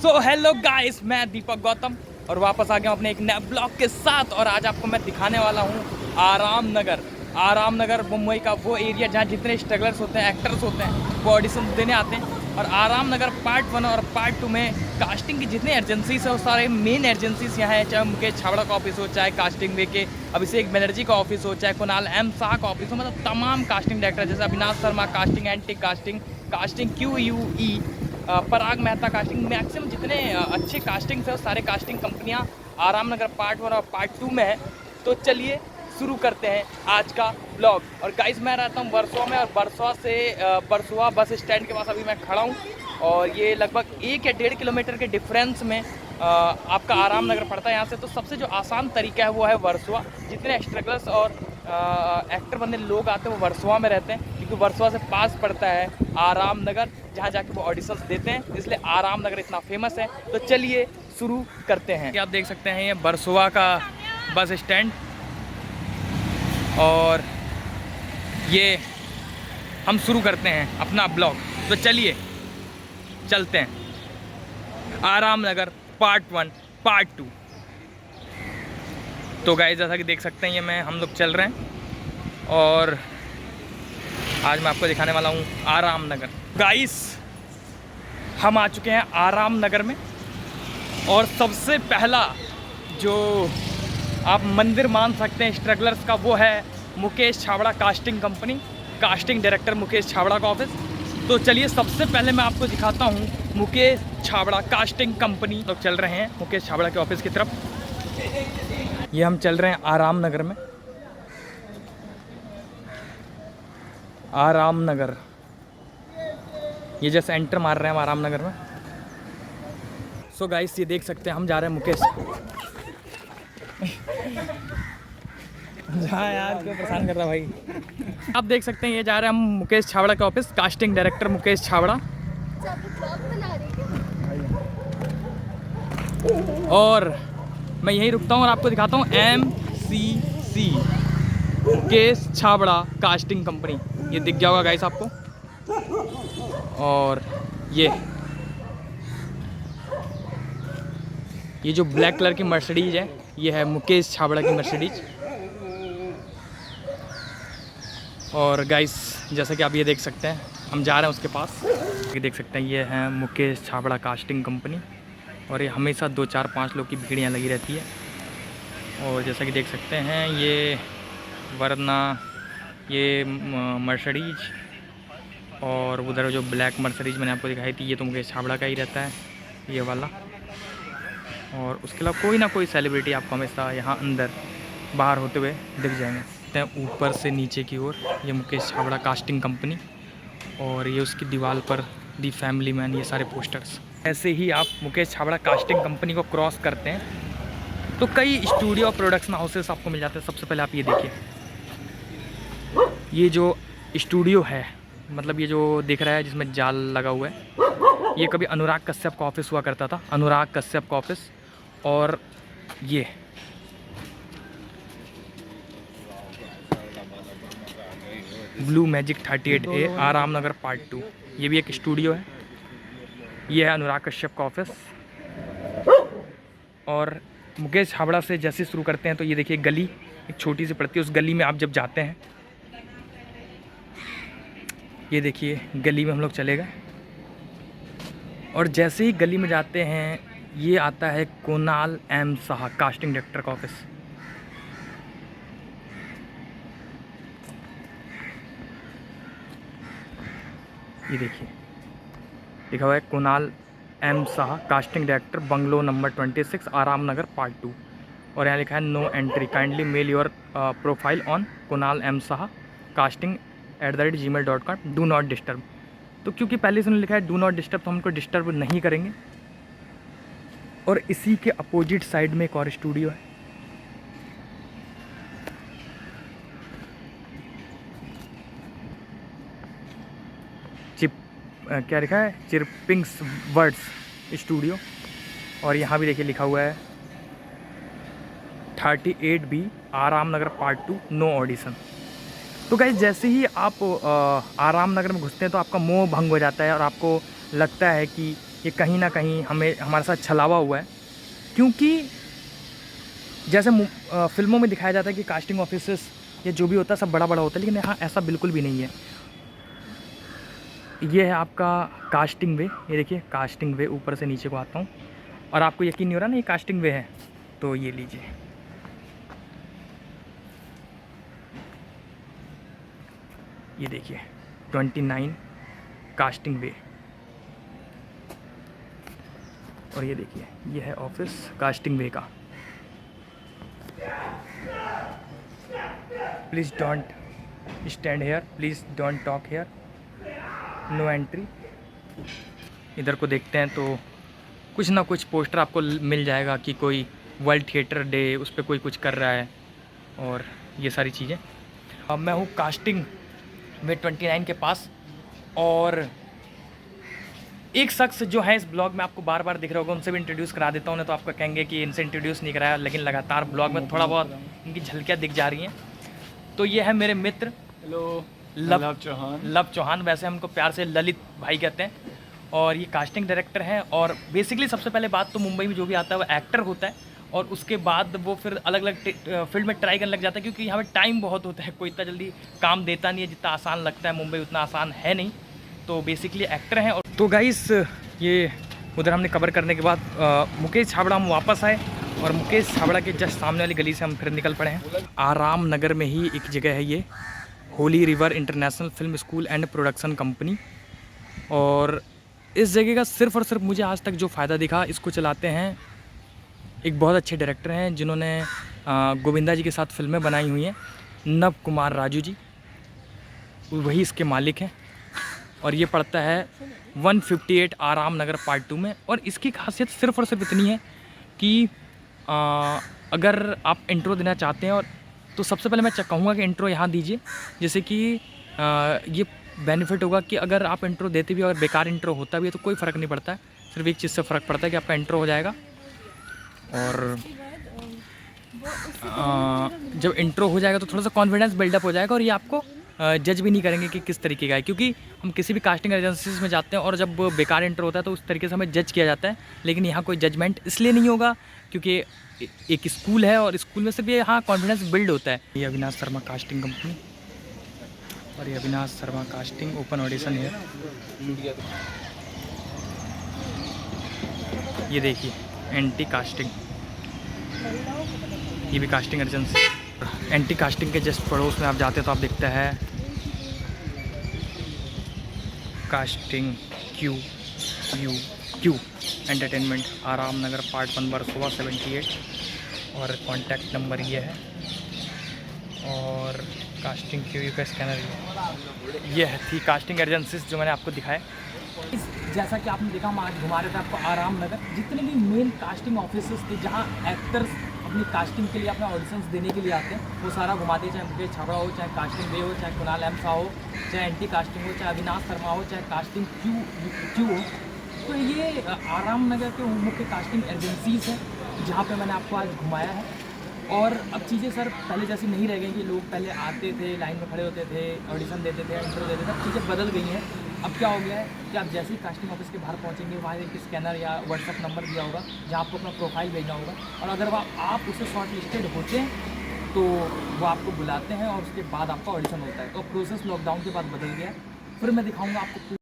So hello guys, मैं दीपक गौतम और वापस आ गया हूँ अपने एक नए ब्लॉग के साथ। और आज आपको मैं दिखाने वाला हूँ आराम नगर मुंबई का वो एरिया जहाँ जितने स्ट्रगलर्स होते हैं, एक्टर्स होते हैं, वो ऑडिशन देने आते हैं। और आराम नगर पार्ट 1 और पार्ट 2 में कास्टिंग की जितने एजेंसीज है वो सारे मेन एजेंसीज यहाँ हैं। चाहे मुकेश छाबड़ा का ऑफिस हो, चाहे कास्टिंग वे के अभिषेक बनर्जी का ऑफिस हो, चाहे कुणाल एम शाह का ऑफिस हो, मतलब तमाम कास्टिंग डायरेक्टर जैसे Avinash Sharma casting, anti casting, casting QUE, पराग मेहता कास्टिंग, मैक्सिमम जितने अच्छे कास्टिंग्स है वो सारे कास्टिंग कंपनियां आराम नगर पार्ट 1 और पार्ट 2 में है। तो चलिए शुरू करते हैं आज का ब्लॉग। और गाइस, मैं रहता हूँ वर्सोवा में और वर्सोवा बस स्टैंड के पास अभी मैं खड़ा हूँ। और ये लगभग 1 या 1.5 किलोमीटर के डिफरेंस में आपका आराम नगर पड़ता है यहाँ से। तो सबसे जो आसान तरीका है वो है वर्सोवा। जितने स्ट्रगलर्स और एक्टर बनने लोग आते हैं वो वर्सोवा में रहते हैं, क्योंकि वर्सोवा से पास पड़ता है आराम नगर, जहाँ जाके वो ऑडिशंस देते हैं, इसलिए आराम नगर इतना फेमस है। तो चलिए शुरू करते हैं। आप देख सकते हैं ये वर्सोवा का बस स्टैंड, और ये हम शुरू करते हैं अपना ब्लॉग। तो चलिए चलते हैं आराम नगर पार्ट 1 पार्ट 2। तो गाइस, जैसा कि देख सकते हैं ये हम लोग चल रहे हैं और आज मैं आपको दिखाने वाला हूँ आराम नगर। गाइस, हम आ चुके हैं आराम नगर में। और सबसे पहला जो आप मंदिर मान सकते हैं स्ट्रगलर्स का, वो है Mukesh Chhabra casting company, casting director Mukesh Chhabra का ऑफिस। तो चलिए सबसे पहले मैं आपको दिखाता हूँ मुकेश छाबड़ा कास्टिंग कंपनी। तो चल रहे हैं मुकेश छाबड़ा के ऑफिस की तरफ। ये हम चल रहे हैं आराम नगर में। आराम नगर, ये जैसे एंटर मार रहे हैं हम आराम नगर में। सो गाइस, ये देख सकते हैं हम जा रहे हैं मुकेश। हाँ यार, क्यों परेशान कर रहा भाई। आप देख सकते हैं ये जा रहे हैं हम मुकेश छाबड़ा के office, casting director Mukesh Chhabra. और मैं यहीं रुकता हूँ और आपको दिखाता हूँ MCC Mukesh Chhabra casting company. ये दिख गया होगा गाइस आपको। और ये जो ब्लैक कलर की मर्सिडीज है, ये है मुकेश छाबड़ा की मर्सिडीज। और गाइस, जैसा कि आप ये देख सकते हैं हम जा रहे हैं उसके पास। ये देख सकते हैं ये है मुकेश छाबड़ा कास्टिंग कंपनी। और ये हमेशा 2, 4, 5 लोग की भीड़ यहाँ लगी रहती है। और जैसा कि देख सकते हैं ये वरना ये मर्सिडीज, और उधर जो ब्लैक मर्सिडीज मैंने आपको दिखाई थी, ये तो मुकेश छाबड़ा का ही रहता है, ये वाला। और उसके अलावा कोई ना कोई सेलिब्रिटी आपको हमेशा यहाँ अंदर बाहर होते हुए दिख जाएंगे। ऊपर से नीचे की ओर ये मुकेश छाबड़ा कास्टिंग कंपनी, और ये उसकी दीवार पर दी फैमिली मैन, ये सारे पोस्टर्स। ऐसे ही आप मुकेश छाबड़ा कास्टिंग कंपनी को क्रॉस करते हैं तो कई स्टूडियो और प्रोडक्शन हाउसेस आपको मिल जाते हैं। सबसे पहले आप ये देखिए, ये जो स्टूडियो है, मतलब ये जो दिख रहा है जिसमें जाल लगा हुआ है, ये कभी अनुराग कश्यप का ऑफिस हुआ करता था, अनुराग कश्यप का ऑफिस। और ये ब्लू मैजिक 38A आराम नगर पार्ट 2, ये भी एक स्टूडियो है। ये है अनुराग कश्यप का ऑफिस। और मुकेश छाबड़ा से जैसे शुरू करते हैं तो ये देखिए गली एक छोटी सी पड़ती है। उस गली में आप जब जाते हैं, ये देखिए गली में हम लोग चले गए, और जैसे ही गली में जाते हैं ये आता है Kunal M Shah casting director का ऑफिस। ये देखिए लिखा हुआ है Kunal M Shah casting director, bungalow number 26 Aram Nagar part 2। और यहाँ लिखा है no entry, kindly mail your profile on Kunal M Shah casting @gmail.com, do not disturb. तो क्योंकि पहले से उन्होंने लिखा है डू नॉट डिस्टर्ब, तो हम उनको डिस्टर्ब नहीं करेंगे। और इसी के अपोजिट साइड में एक और स्टूडियो है। क्या लिखा है, चिरपिंग्स वर्ड्स स्टूडियो। और यहाँ भी देखिए लिखा हुआ है 38B आराम नगर पार्ट 2, नो ऑडिशन। तो गाइस, जैसे ही आप आराम नगर में घुसते हैं तो आपका मोह भंग हो जाता है और आपको लगता है कि ये कहीं ना कहीं हमारे साथ छलावा हुआ है, क्योंकि जैसे फिल्मों में दिखाया जाता है कि कास्टिंग ऑफिसर्स या जो भी होता है सब बड़ा बड़ा होता है, लेकिन यहाँ ऐसा बिल्कुल भी नहीं है। ये है आपका कास्टिंग वे, ये देखिए कास्टिंग वे, ऊपर से नीचे को आता हूँ और आपको यकीन नहीं हो रहा ना ये कास्टिंग वे है, तो ये लीजिए, ये देखिए 29 कास्टिंग वे। और ये देखिए ये है ऑफिस कास्टिंग वे का। Please don't stand here, please don't talk here, no entry. इधर को देखते हैं तो कुछ ना कुछ पोस्टर आपको मिल जाएगा कि कोई वर्ल्ड थिएटर डे, उस पर कोई कुछ कर रहा है और ये सारी चीज़ें। अब मैं हूँ कास्टिंग वे 29 के पास, और एक शख्स जो है इस ब्लॉग में आपको बार बार दिख रहा होगा, उनसे भी इंट्रोड्यूस करा देता हूँ, नहीं तो आपको कहेंगे कि इनसे इंट्रोड्यूस नहीं कराया, लेकिन लगातार ब्लॉग में थोड़ा बहुत इनकी झलकियाँ दिख जा रही हैं। तो ये है मेरे मित्र, हेलो, लव चौहान। चौहान, वैसे हमको प्यार से ललित भाई कहते हैं, और ये कास्टिंग डायरेक्टर हैं। और बेसिकली सबसे पहले बात तो मुंबई में जो भी आता है वो एक्टर होता है, और उसके बाद वो फिर अलग अलग फील्ड में ट्राई करने लग जाता है, क्योंकि यहाँ पे टाइम बहुत होता है, कोई इतना जल्दी काम देता नहीं है, जितना आसान लगता है मुंबई उतना आसान है नहीं। तो बेसिकली एक्टर हैं। और तो गाइस ये उधर हमने कवर करने के बाद मुकेश छाबड़ा हम वापस आए, और मुकेश छाबड़ा के जस्ट सामने वाली गली से हम फिर निकल पड़े हैं। आराम नगर में ही एक जगह है ये, Holi river international film school and production company. और इस जगह का सिर्फ़ और सिर्फ मुझे आज तक जो फ़ायदा दिखा, इसको चलाते हैं एक बहुत अच्छे डायरेक्टर हैं जिन्होंने गोविंदा जी के साथ फिल्में बनाई हुई हैं, नव कुमार राजू जी, वही इसके मालिक हैं। और ये पड़ता है 158 आराम नगर पार्ट 2 में। और इसकी खासियत सिर्फ़ और सिर्फ इतनी है कि अगर आप इंट्रो देना चाहते हैं, और तो सबसे पहले मैं कहूँगा कि इंट्रो यहाँ दीजिए, जैसे कि ये बेनिफिट होगा कि अगर आप इंट्रो देते भी और बेकार इंट्रो होता भी है तो कोई फ़र्क नहीं पड़ता है, सिर्फ एक चीज़ से फ़र्क पड़ता है कि आपका इंट्रो हो जाएगा। और जब इंट्रो हो जाएगा तो थोड़ा सा कॉन्फिडेंस बिल्डअप हो जाएगा, और ये आपको जज भी नहीं करेंगे कि किस तरीके का है, क्योंकि हम किसी भी कास्टिंग एजेंसीज में जाते हैं और जब बेकार इंट्रो होता है तो उस तरीके से हमें जज किया जाता है। लेकिन यहाँ कोई जजमेंट इसलिए नहीं होगा क्योंकि एक स्कूल है, और स्कूल में सिर्फ ये यहाँ कॉन्फिडेंस बिल्ड होता है। ये अविनाश शर्मा कास्टिंग कंपनी, और ये Avinash Sharma casting, open audition है। ये देखिए एंटी कास्टिंग, ये भी कास्टिंग एजेंसी। एंटी कास्टिंग के जस्ट पड़ोस में आप जाते हैं तो आप देखते हैं कास्टिंग क्यू एंटरटेनमेंट, आराम नगर पार्ट 1 वर्सोवा 78, और कॉन्टैक्ट नंबर ये है, और कास्टिंग क्यू का स्कैनर ये है। थी कास्टिंग एजेंसीज जो मैंने आपको दिखाए। जैसा कि आपने देखा, हम आज घुमा रहे थे आपको आराम नगर, जितने भी मेन कास्टिंग ऑफिसेस थे जहाँ एक्टर्स अपनी कास्टिंग के लिए अपने ऑडिशंस देने के लिए आते हैं, वो सारा घुमाते हैं। चाहे मुकेश छाबड़ा हो, चाहे कास्टिंग वे हो, चाहे कुणाल एम शाह हो, चाहे एंटी कास्टिंग हो, चाहे अविनाश शर्मा हो, चाहे कास्टिंग क्यू हो। तो ये आराम नगर के मुख्य कास्टिंग एजेंसीज हैं जहाँ पे मैंने आपको आज घुमाया है। और अब चीज़ें सर पहले जैसी नहीं रह गई कि लोग पहले आते थे, लाइन में खड़े होते थे, ऑडिशन देते थे, इंटरव्यू देते थे। अब चीज़ें बदल गई हैं। अब क्या हो गया है कि आप जैसे ही कास्टिंग ऑफिस के बाहर पहुंचेंगे, वहाँ एक स्कैनर या व्हाट्सएप नंबर दिया होगा जहाँ आपको अपना प्रोफाइल भेजना होगा, और अगर आप उसे शॉर्ट लिस्टेड होते हैं तो वो आपको बुलाते हैं, और उसके बाद आपका ऑडिशन होता है। तो प्रोसेस लॉकडाउन के बाद बदल गया है। फिर मैं दिखाऊँगा आपको।